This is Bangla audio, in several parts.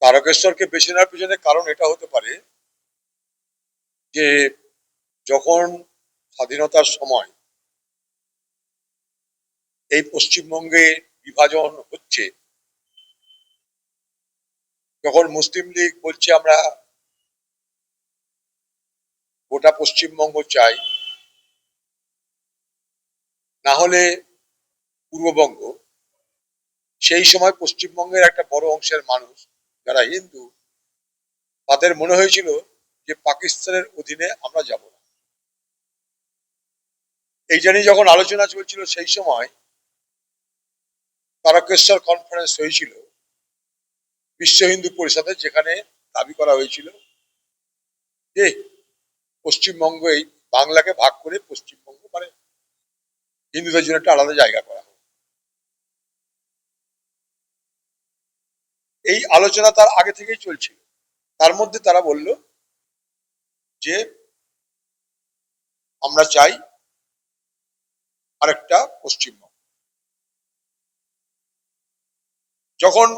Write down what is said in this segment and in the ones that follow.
তারকেশ্বরকে বেছে নেওয়ার পিছনে কারণ এটা হতে পারে যে যখন স্বাধীনতার সময় এই পশ্চিমবঙ্গে বিভাজন হচ্ছে, যখন মুসলিম লীগ বলছে আমরা গোটা পশ্চিমবঙ্গ চাই, না হলে পূর্ববঙ্গ, সেই সময় পশ্চিমবঙ্গের একটা বড় অংশের মানুষ যারা হিন্দু, তাদের মনে হয়েছিল যে পাকিস্তানের অধীনে আমরা যাব না। এই নিয়ে যখন আলোচনা চলছিল, সেই সময় তারকেশ্বর কনফারেন্স হয়েছিল বিশ্ব হিন্দু পরিষদে, যেখানে দাবি করা হয়েছিল যে পশ্চিমবঙ্গ, এই বাংলাকে ভাগ করে পশ্চিমবঙ্গ মানে হিন্দুদের জন্য একটা আলাদা জায়গা করা হবে। এই আলোচনা তার আগে থেকেই চলছিল। তার মধ্যে তারা বলল যে আমরা চাই আরেকটা পশ্চিমবঙ্গ। যখন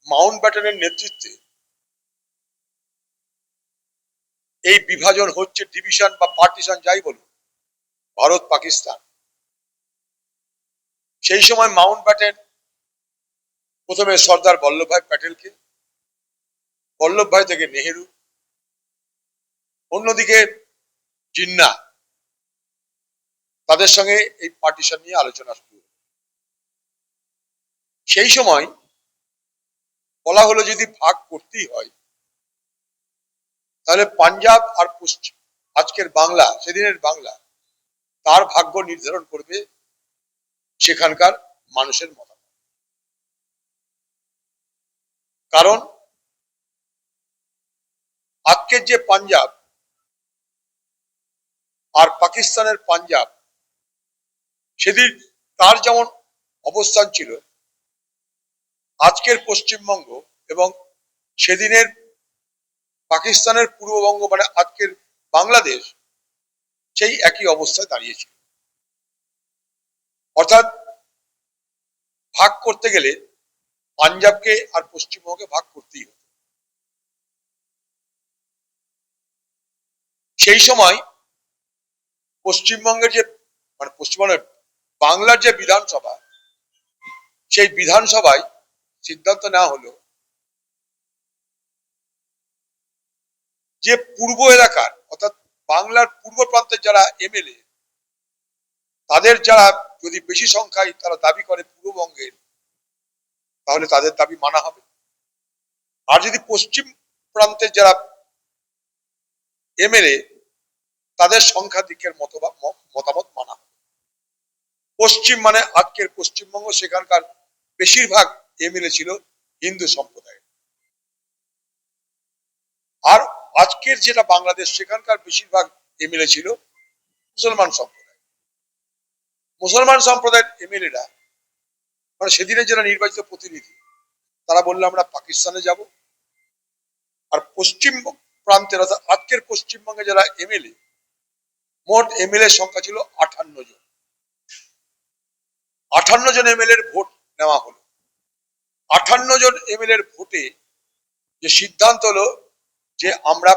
মাউন্ট ব্যাটেনের নেতৃত্বে এই বিভাজন হচ্ছে, ডিভিশন বা পার্টিশন যাই বলুন, ভারত পাকিস্তান, সেই সময় মাউন্ট ব্যাটেন প্রথমে সর্দার বল্লভভাই প্যাটেলকে, বল্লভভাই থেকে নেহেরু, অন্যদিকে জিন্না, তাদের সঙ্গে এই পার্টিশন নিয়ে আলোচনা শুরু। সেই সময় বলা হলো যদি ভাগ করতেই হয়, তাহলে পাঞ্জাব আর পশ্চিম, আজকের বাংলা, সেদিনের বাংলা, তার ভাগ্য নির্ধারণ করবে সেখানকার মানুষের মতামত। কারণ আজকের যে পাঞ্জাব আর পাকিস্তানের পাঞ্জাব, সেদিন তার যেমন অবস্থান ছিল, আজকের পশ্চিমবঙ্গ এবং সেদিনের পাকিস্তানের পূর্ববঙ্গ মানে আজকের বাংলাদেশ, সেই একই অবস্থায় দাঁড়িয়েছিল। অর্থাৎ ভাগ করতে গেলে পাঞ্জাবকে আর পশ্চিমবঙ্গকে ভাগ করতেই হতো। সেই সময় পশ্চিমবঙ্গের যে মানে পশ্চিমবঙ্গের বাংলার যে বিধানসভা, সেই বিধানসভায় সিদ্ধান্ত নেওয়া হলো যে পূর্ব এলাকার, অর্থাৎ বাংলার পূর্ব প্রান্তের যারা এমএলএ, তাদের যারা যদি বেশি সংখ্যায় তারা দাবি করে পূর্ববঙ্গের, তাহলে তাদের দাবি মানা হবে। আর যদি পশ্চিম প্রান্তের যারা এমএলএ, তাদের সংখ্যাধিক্যের মতামত মানা হবে। পশ্চিম মানে আজকের পশ্চিমবঙ্গ, সেখানকার বেশিরভাগ এমএলএ ছিল হিন্দু সম্প্রদায়ের। আর আজকের যেটা বাংলাদেশ, সেখানকার বেশিরভাগ এমএলএ ছিল মুসলমান সম্প্রদায়। মুসলমান সম্প্রদায়ের এমএলএরা মানে সেদিনের যারা নির্বাচিত প্রতিনিধি, তারা বললো আমরা পাকিস্তানে যাব। আর পশ্চিম প্রান্তের, অর্থাৎ আজকের পশ্চিমবঙ্গে যারা এমএলএ, মোট এমএলএ সংখ্যা ছিল 58 জন। 58 জন এমএলএ এর ভোট নেওয়া হলো। 58 জন এমএলএ এর ভোটে যে সিদ্ধান্ত হলো যে আমরা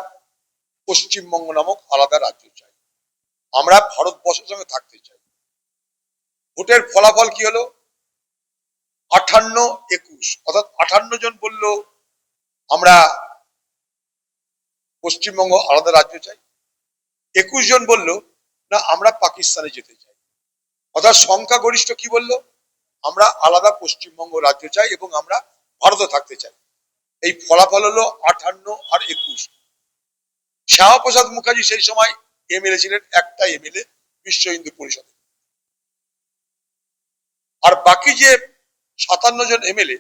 পশ্চিমবঙ্গ নামক আলাদা রাজ্য চাই, আমরা ভারতবর্ষের সঙ্গে থাকতে চাই। ভোটের ফলাফল কি হলো? 58-21, অর্থাৎ 58 জন বলল আমরা পশ্চিমবঙ্গ আলাদা রাজ্য চাই, 21 জন বলল না আমরা পাকিস্তানে যেতে চাই। অর্থাৎ সংখ্যাগরিষ্ঠ কি বললো? আমরা আলাদা পশ্চিমবঙ্গ রাজ্য চাই এবং আমরা ভারতে থাকতে চাই। এই ফলাফল হলো 58 আর 21। শ্যামাপ্রসাদ মুখার্জি সেই সময় এমএলএ ছিলেন, একটা এমএলএ বিশ্ব হিন্দু পরিষদে। আর বাকি যে 57 জন এমএলএ,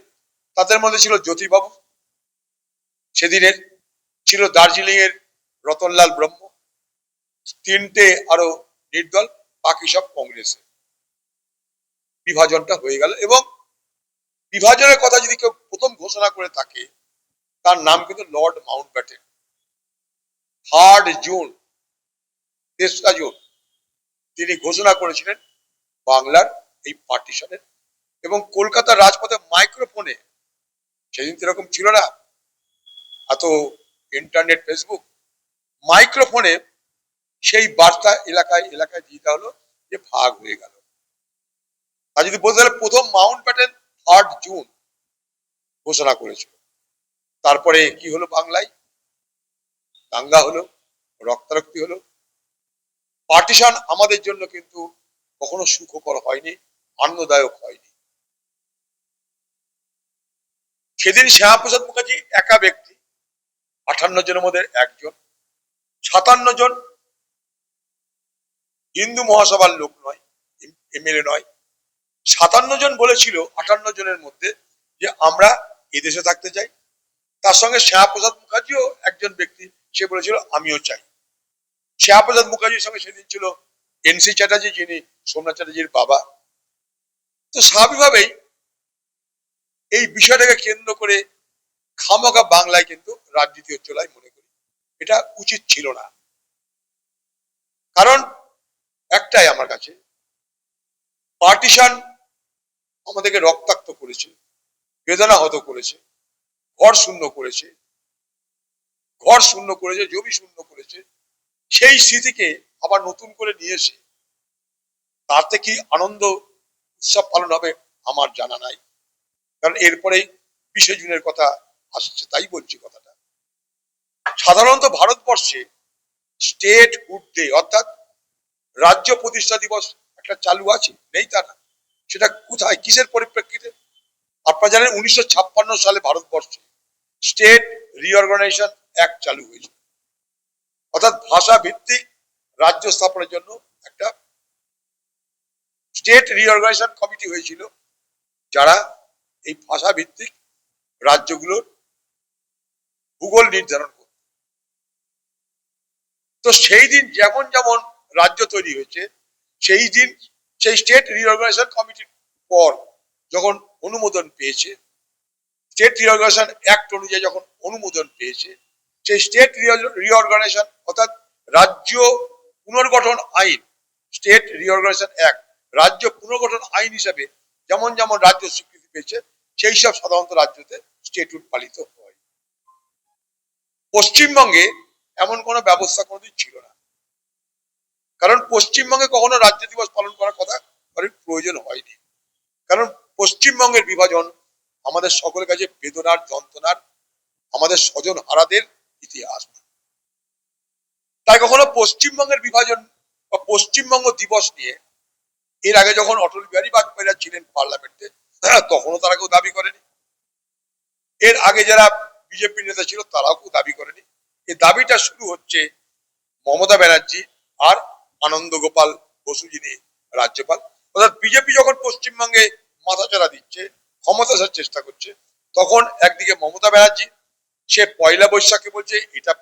তাদের মধ্যে ছিল জ্যোতিবাবু, সেদিনের ছিল দার্জিলিং এর রতনলাল ব্রহ্ম, তিনটে আরো নির্দল, বাকি সব কংগ্রেসে। বিভাজনটা হয়ে গেল। এবং বিভাজনের কথা যদি কেউ প্রথম ঘোষণা করে থাকে, তার নাম কিন্তু লর্ড মাউন্ট ব্যাটেন। 3 জুন, 3রা জুন তিনি ঘোষণা করেছিলেন বাংলার এই পার্টিশনের। এবং কলকাতার রাজপথে মাইক্রোফোনে, সেদিন এরকম ছিল না, এত ইন্টারনেট ফেসবুক, মাইক্রোফোনে সেই বার্তা এলাকায় এলাকায় দিতে হলো যে ভাগ হয়ে গেল। আর যদি বলতে গেলে প্রথম মাউন্ট ব্যাটেন 3 জুন ঘোষণা করেছিল, তারপরে কি হলো, বাংলায় দাঙ্গা হলো, রক্তারক্তি হলো। পার্টিশন আমাদের জন্য কিন্তু কখনো সুখকর হয়নি, আনন্দদায়ক হয়নি। সেদিন শ্যামাপ্রসাদ মুখার্জি একা ব্যক্তি, 58 জনের মধ্যে একজন, 57 জন হিন্দু মহাসভার লোক নয়, এমএলএ নয়, 57 জন বলেছিল 58 জনের মধ্যে যে আমরা এদেশে থাকতে চাই। তার সঙ্গে শ্যামাপ্রসাদ মুখার্জিও একজন ব্যক্তি, সে বলেছিল আমিও চাই। শ্যামাপ্রসাদ মুখার্জির সঙ্গে সেদিন ছিল এনসি চ্যাটার্জি, যিনি সোমনাথ চ্যাটার্জির বাবা। তো স্বাভাবিকভাবেই এই বিষয়টাকে কেন্দ্র করে খামোখা বাংলায় কিন্তু রাজনীতি হচ্ছে, মনে করি এটা উচিত ছিল না। কারণ একটাই আমার কাছে, পার্টিশন আমাদেরকে রক্তাক্ত করেছে, বেদনা হত করেছে, ঘর শূন্য করেছে, জমি শূন্য করেছে। সেই স্মৃতিকে আবার নতুন করে নিয়ে এসে তাতে কি আনন্দ উৎসব পালন হবে আমার জানা নাই। কারণ এরপরেই 20শে জুনের কথা আসছে, তাই বলছি কথাটা। সাধারণত ভারতবর্ষে স্টেট হুড ডে অর্থাৎ রাজ্য প্রতিষ্ঠা দিবস একটা চালু আছে, নেই তা না। সেটা কোথায়, কিসের পরিপ্রেক্ষিতে? আপনারা জানেন 1956 সালে ভারতবর্ষে স্টেট রিঅর্গানাইজেশন অ্যাক্ট চালু হয়েছিল, অর্থাৎ ভাষা ভিত্তিক রাজ্য স্থাপনের জন্য একটা স্টেট রিঅর্গানাইজেশন কমিটি হয়েছিল, যারা এই ভাষা ভিত্তিক রাজ্যগুলোর ভূগোল নির্ধারণ করত। তো সেই দিন যেমন যেমন রাজ্য তৈরি হয়েছে, সেই দিন সেই স্টেট রিঅর্গানাইজেশন কমিটির পর যখন অনুমোদন পেয়েছে, স্টেট রিঅর্গানাইজেশন অ্যাক্ট অনুযায়ী যখন অনুমোদন পেয়েছে, সেই স্টেট রিঅর্গানাইজেশন অর্থাৎ রাজ্য পুনর্গঠন আইন, স্টেট রিঅর্গানাইজেশন অ্যাক্ট রাজ্য পুনর্গঠন আইন হিসেবে যেমন যেমন রাজ্য স্বীকৃতি পেয়েছে, সেই সব সাধারণত রাজ্যতে স্টেটহুড পালিত হয়। পশ্চিমবঙ্গে এমন কোনো ব্যবস্থা কোনোদিন ছিল না, কারণ পশ্চিমবঙ্গে কখনো রাজ্য দিবস পালন করার কথা প্রয়োজন হয়নি। কারণ পশ্চিমবঙ্গের বিভাজন আমাদের সকলের কাছে বেদনার, যন্ত্রণার, আমাদের স্বজন হারাদের ইতিহাস। তাই কখনো পশ্চিমবঙ্গের বিভাজন বা পশ্চিমবঙ্গ দিবস নিয়ে এর আগে যখন অটল বিহারী বাজপেয়ীরা ছিলেন পার্লামেন্টে, তখনও তারা কেউ দাবি করেনি। এর আগে যারা বিজেপি নেতা ছিল তারাও কেউ দাবি করেনি। এই দাবিটা শুরু হচ্ছে মমতা ব্যানার্জি আর আনন্দ গোপাল বসু, যিনি রাজ্যপাল। অর্থাৎ বিজেপি যখন পশ্চিমবঙ্গে মাথাচাড়া দিচ্ছে, ক্ষমতা আসার চেষ্টা করছে, তখন একদিকে মমতা ব্যানার্জি সে 1লা বৈশাখে বলছে এটা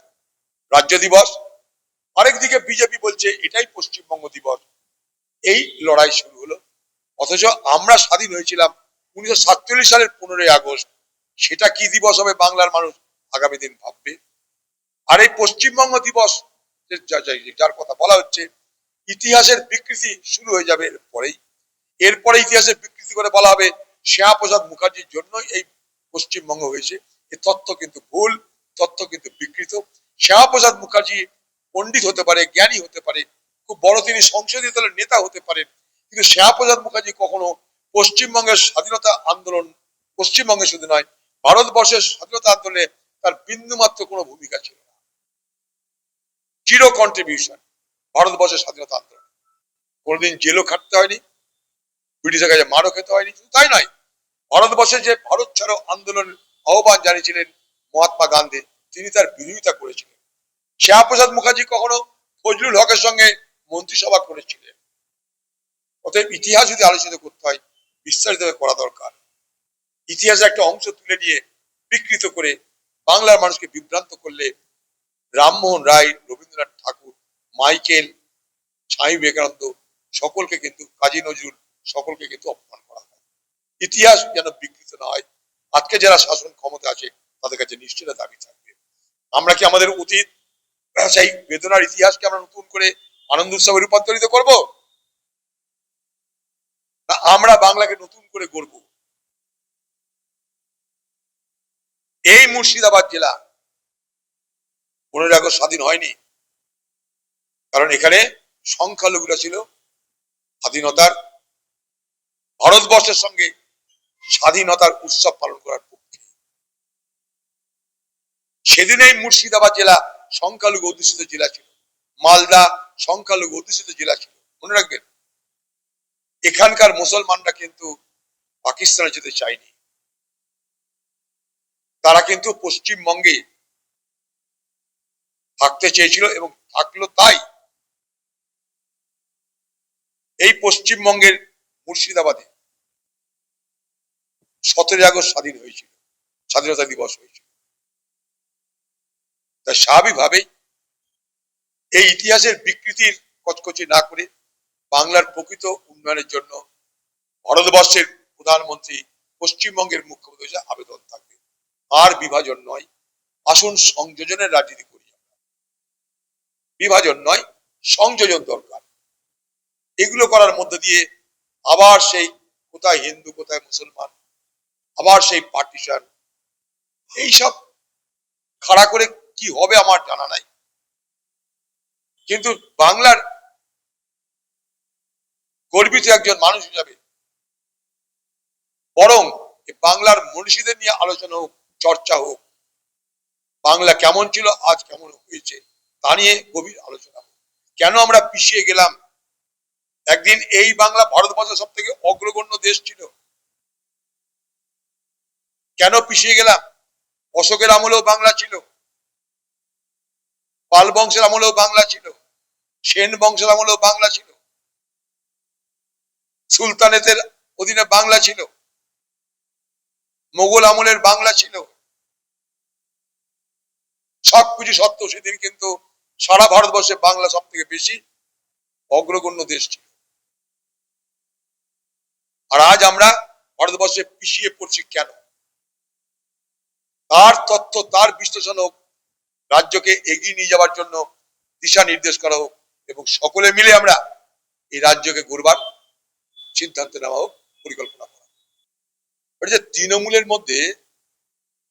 রাজ্য দিবস, আরেকদিকে বিজেপি বলছে এটাই পশ্চিমবঙ্গ দিবস। এই লড়াই শুরু হলো। অথচ আমরা স্বাধীন হয়েছিলাম 1947 সালের 15ই আগস্ট। সেটা কি দিবস হবে বাংলার মানুষ আগামী দিন ভাববে। আর এই পশ্চিমবঙ্গ দিবস যার কথা বলা হচ্ছে, ইতিহাসের বিকৃতি শুরু হয়ে যাবে এরপরে ইতিহাসের বিকৃতি করে বলা হবে শ্যামাপ্রসাদ মুখার্জির জন্য এই পশ্চিমবঙ্গ হয়েছে। এই তথ্য কিন্তু ভুল, তথ্য কিন্তু বিকৃত। শ্যামাপ্রসাদ মুখার্জি পণ্ডিত হতে পারে, জ্ঞানী হতে পারে, খুব বড় তিনি সংসদীয় দলের নেতা হতে পারেন, কিন্তু শ্যামাপ্রসাদ মুখার্জি কখনো পশ্চিমবঙ্গের স্বাধীনতা আন্দোলন, পশ্চিমবঙ্গে শুধু নয় ভারতবর্ষের স্বাধীনতা আন্দোলনে তার বিন্দুমাত্র কোনো ভূমিকা ছিল না। জিরো কন্ট্রিবিউশন ভারতবর্ষের স্বাধীনতা আন্দোলন। কোনোদিন জেলও খাটতে হয়নি, ব্রিটিশের কাছে মারও খেতে হয়নি। তাই নয়, ভারতবর্ষে যে ভারত ছাড়ো আন্দোলন আহ্বান জানিয়েছিলেন মহাত্মা গান্ধী, তিনি তার বিরোধিতা করেছিলেন। শ্যামাপ্রসাদ মুখার্জি কখনো ফজলুল হকের সঙ্গে মন্ত্রিসভা করেছিলেন। অতএব ইতিহাস যদি আলোচিত করতে হয়, বিস্তারিতভাবে করা দরকার। ইতিহাসের একটা অংশ তুলে নিয়ে বিকৃত করে বাংলার মানুষকে বিভ্রান্ত করলে রামমোহন রায়, রবীন্দ্রনাথ ঠাকুর, মাইকেল, স্বামী বিবেকানন্দ সকলকে কিন্তু, কাজী নজরুল সকলকে কিন্তু অপমান করা হয়। ইতিহাস যেন বিকৃত না হয়। আজকে যারা শাসন ক্ষমতা আছে তাদের কাছে নিশ্চয়ই দাবি থাকবে। আমরা কি আমাদের অতীত সেই বেদনার ইতিহাসকে আমরা নতুন করে আনন্দ উৎসবে রূপান্তরিত করব, না আমরা বাংলাকে নতুন করে গড়ব? এই মুর্শিদাবাদ জেলা 15 আগস্ট স্বাধীন হয়নি, কারণ এখানে সংখ্যালঘুরা ছিল স্বাধীনতার, ভারতবর্ষের সঙ্গে স্বাধীনতার উৎসব পালন করার পক্ষে। সেদিনেই মুর্শিদাবাদ জেলা সংখ্যালঘু অধ্যুষিত জেলা ছিল, মালদা সংখ্যালঘু অধ্যুষিত জেলা ছিল। মনে রাখবেন, এখানকার মুসলমানরা কিন্তু পাকিস্তানে যেতে চায়নি, তারা কিন্তু পশ্চিমবঙ্গে থাকতে চেয়েছিল এবং থাকলো। তাই এই পশ্চিমবঙ্গের মুর্শিদাবাদে 17 আগস্ট স্বাধীন হয়েছিল, স্বাধীনতা দিবস হয়েছিল। তাই স্বাভাবিকভাবেই এই ইতিহাসের বিকৃতির কচকচি না করে বাংলার প্রকৃত উন্নয়নের জন্য ভারতবর্ষের প্রধানমন্ত্রী, পশ্চিমবঙ্গের মুখ্যমন্ত্রী আবেদন থাকবে, আর বিভাজন নয়। আসুন সংযোজনের রাজনীতি করি, বিভাজন নয়, সংযোজন দরকার। এগুলো করার মধ্যে দিয়ে আবার সেই কোথায় হিন্দু কোথায় মুসলমান, আবার সেই পার্টিশন, এইসব খাড়া করে কি হবে আমার জানা নাই। কিন্তু বাংলার গর্বিত একজন মানুষ হিসাবে বরং বাংলার মনীষীদের নিয়ে আলোচনা হোক, চর্চা হোক, বাংলা কেমন ছিল আজ কেমন হয়েছে তা নিয়ে গভীর আলোচনা হোক। কেন আমরা পিছিয়ে গেলাম? একদিন এই বাংলা ভারতবর্ষের সব থেকে অগ্রগণ্য দেশ ছিল, কেন পিছিয়ে গেলাম? অশোকের আমলেও বাংলা ছিল, পাল বংশের আমলেও বাংলা ছিল, সেন বংশের আমলেও বাংলা ছিল, সুলতানেতের অধীনে বাংলা ছিল, মোগল আমলের বাংলা ছিল। সবকিছু সত্ত্বেও সেদিন কিন্তু সারা ভারতবর্ষে বাংলা সব থেকে বেশি অগ্রগণ্য দেশ ছিল। আর আজ আমরা ভারতবর্ষে পিছিয়ে পড়ছি কেন? তার তথ্য, তার বিশ্লেষণ হোক, রাজ্যকে এগিয়ে নিয়ে যাওয়ার জন্য দিশা নির্দেশ করা হোক এবং সকলে মিলে আমরা এই রাজ্যকে গড়বার সিদ্ধান্ত নেওয়া হোক, পরিকল্পনা করা। যে তৃণমূলের মধ্যে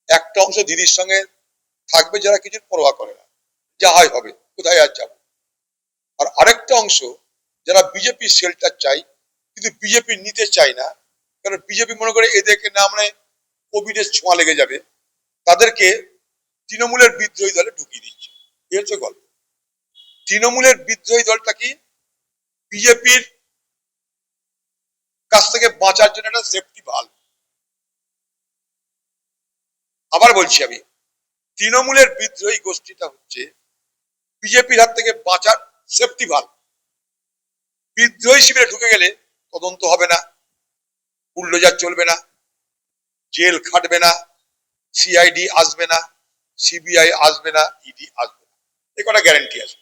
একটা অংশ দিদির সঙ্গে থাকবে যারা কিছু পরোয়া করে না, যা হয় হবে, কোথায় আর যাবো। আর আরেকটা অংশ যারা বিজেপি শেল্টার চাই কিন্তু বিজেপি নিতে চায় না, কারণ বিজেপি মনে করে এদেরকে না মানে কোভিডের ছোঁয়া লেগে যাবে, তাদেরকে তৃণমূলের বিদ্রোহী দলে ঢুকিয়ে দিচ্ছে। এই হচ্ছে গল্প। তৃণমূলের বিদ্রোহী দলটা কি? বিজেপির কাছ থেকে বাঁচার জন্য একটা সেফটি ভাল্ব। আবার বলছি আমি, তৃণমূলের বিদ্রোহী গোষ্ঠীটা হচ্ছে বিজেপির হাত থেকে বাঁচার সেফটি ভাল্ব। বিদ্রোহী শিবিরে ঢুকে গেলে তদন্ত হবে না, বুলডোজার চলবে না, জেল খাটবে না, সিআইডি আসবে না, সিবিআই আসবে না, ইডি আসবে না, এ কটা গ্যারান্টি আছে।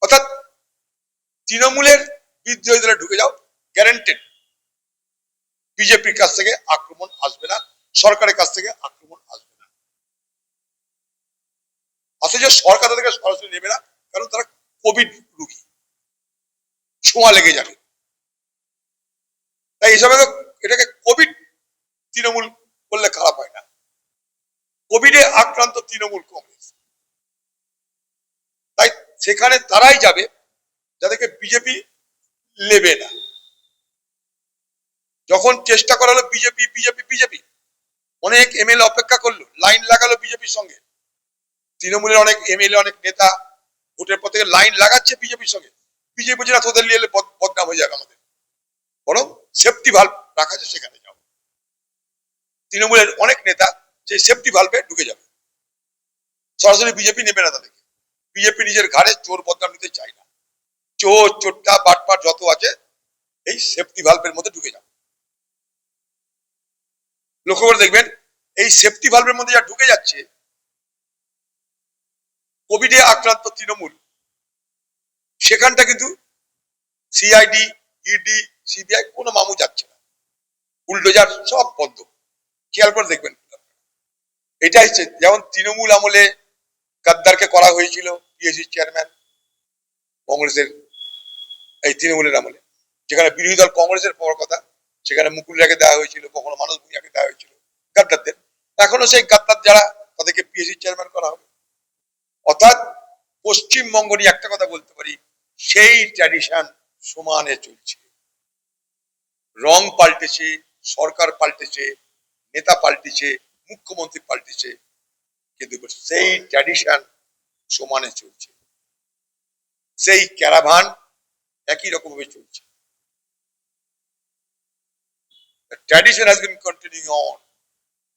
অর্থাৎ তৃণমূলের বিদ্রোহী দলে ঢুকে যাও, গ্যারান্টেড বিজেপির কাছ থেকে আক্রমণ আসবে না, সরকারের কাছ থেকে আক্রমণ আসবে না। অথচ সরকার তাদেরকে সরাসরি নেবে না, কারণ তারা কোভিড রোগী, ছোঁয়া লেগে যাবে। তাই হিসাবে এটাকে কোভিড তৃণমূল করলে খারাপ হয় না। কোভিডে আক্রান্ত তৃণমূল কংগ্রেস, তাই সেখানে তারাই যাবে যাদেরকে বিজেপি নেবে না। যখন চেষ্টা করা হলো বিজেপি বিজেপি বিজেপি, অনেক এমএলএ অপেক্ষা করলো, লাইন লাগালো বিজেপির সঙ্গে, তৃণমূলের অনেক এমএলএ অনেক নেতা ভোটের পর থেকে লাইন লাগাচ্ছে বিজেপির সঙ্গে। বিজেপি যেটা তোদের নিয়ে বদনাম হয়ে যাবে আমাদের, বরং সেফটি ভাল্ব রাখা আছে, সেখানে যাও। তৃণমূলের অনেক নেতা সেই সেফটি ভাল্বে ঢুকে যাবে, সরাসরি বিজেপি নেবে না তাদেরকে। বিজেপি নিজের ঘাড়ে চোর বদনাম নিতে চায় না, চোর চোরটা বাটপাট যত আছে এই সেফটি ভাল্বের মধ্যে ঢুকে যাবে। লক্ষ্য করে দেখবেন, এই সেফটি ভাল্বের মধ্যে যা ঢুকে যাচ্ছে, কোভিডে আক্রান্ত তৃণমূল, সেখানটা কিন্তু সিআইডি ইডি সিবিআই কোনো মামু যাচ্ছে না, বুলডোজার সব বন্ধ। খেয়াল করে দেখবেন, এটাই যেমন তৃণমূল আমলে গাদ্দারকে করা হয়েছিল পিএসসি চেয়ারম্যান কংগ্রেসের, এই তৃণমূলের আমলে যেখানে বিরোধী দল কংগ্রেসের পাওয়ার কথা, সেখানে মুকুল রায়কে দেওয়া হয়েছিল, কখনো মানুষ ভূঁইয়াকে দেওয়া হয়েছিল গাদ্দারদের। এখনো সেই গাদ্দার যারা, তাদেরকে পিএসসি চেয়ারম্যান করা হবে। অর্থাৎ পশ্চিমবঙ্গ নিয়ে একটা কথা বলতে পারি, সেই ট্র্যাডিশন সমানে চলছে। রং পাল্টেছে, সরকার পাল্টেছে, নেতা পাল্টেছে, মুখ্যমন্ত্রী পাল্টেছে, কিন্তু সেই ট্র্যাডিশন সমানে চলছে। সেই ক্যারাভান একই রকম ভাবে চলছে। The tradition has been continuing on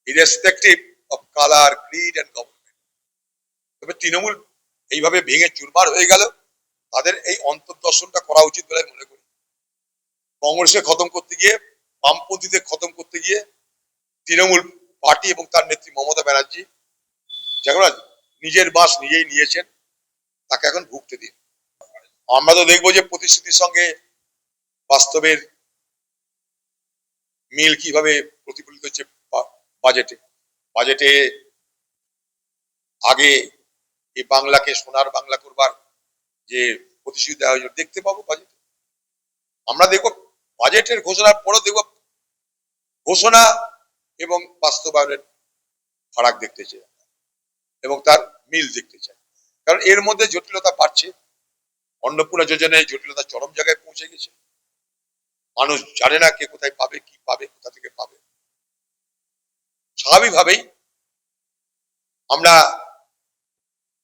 irrespective of color, creed and government. তবে তৃণমূল এইভাবে ভেঙে চুরমার হয়ে গেল, তাদের এই অন্তর্দর্শনটা করা উচিত বলে মনে করি। কংগ্রেসকে খতম করতে গিয়ে, বামপন্থীদের খতম করতে গিয়ে তৃণমূল পার্টি এবং তার নেত্রী মমতা ব্যানার্জি যেমন নিজের বাস নিজেই নিয়েছেন, তাকে এখন ভুগতে দিন। আমরা তো দেখবো যে প্রতিশ্রুতির সঙ্গে বাস্তবের মিল কিভাবে প্রতিফলিত হচ্ছে বাজেটে। বাজেটে আগে এই বাংলাকে সোনার বাংলা করবার যে প্রতিশ্রুতি দেওয়া হয়েছিল দেখতে পাবো বাজেটে। আমরা দেখবো বাজেটের ঘোষণার পরও দেখবো ঘোষণা এবং বাস্তবায়নের ফারাক দেখতে চাই এবং তার মিল দেখতে চাই। কারণ এর মধ্যে জটিলতা বাড়ছে। অন্নপূর্ণা যোজনায় জটিলতা চরম জায়গায় পৌঁছে গেছে। মানুষ জানে না কে কোথায় পাবে, কি পাবে, কোথা থেকে পাবে। স্বাভাবিকভাবেই আমরা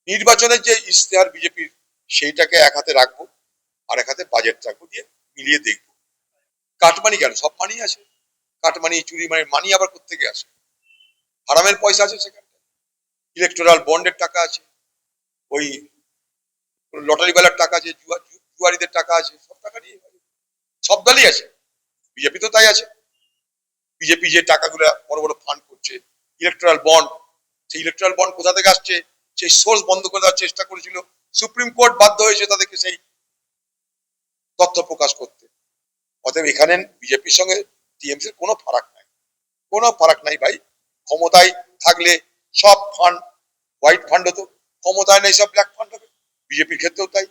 নির্বাচনের যে ইশতেহার বিজেপির, সেইটাকে এক হাতে রাখবো আর এক হাতে বাজেট রাখবো, দিয়ে মিলিয়ে দেখবো। কাটমানি কেন, সব মানি আছে। কাটমানি, চুরি মানি আবার কোত্থেকে আসে? হারামের পয়সা আছে সেখানে, ইলেকটোরাল বন্ডের টাকা আছে, ওই লটারি বেলার টাকা আছে, জুয়ারিদের টাকা আছে, সব টাকা নিয়ে সব দলই আছে। বিজেপি তো তাই আছে। বিজেপি যে টাকাগুলো বড় বড় ফান্ড করছে, ইলেকট্রাল বন্ড, সেই ইলেকট্রাল বন্ড কোথা থেকে আসছে সেই সোর্স বন্ধ করে দেওয়ার চেষ্টা করেছিল। সুপ্রিম কোর্ট বাধ্য হয়েছে তাদেরকে সেই তথ্য প্রকাশ করতে। অতএব এখানে বিজেপির সঙ্গে টিএমসির কোনো ফারাক নাই, কোনো ফারাক নাই ভাই। ক্ষমতায় থাকলে সব ফান্ড হোয়াইট ফান্ড হতো, ক্ষমতায় নেই সব ব্ল্যাক ফান্ড হবে। বিজেপির ক্ষেত্রেও তাই।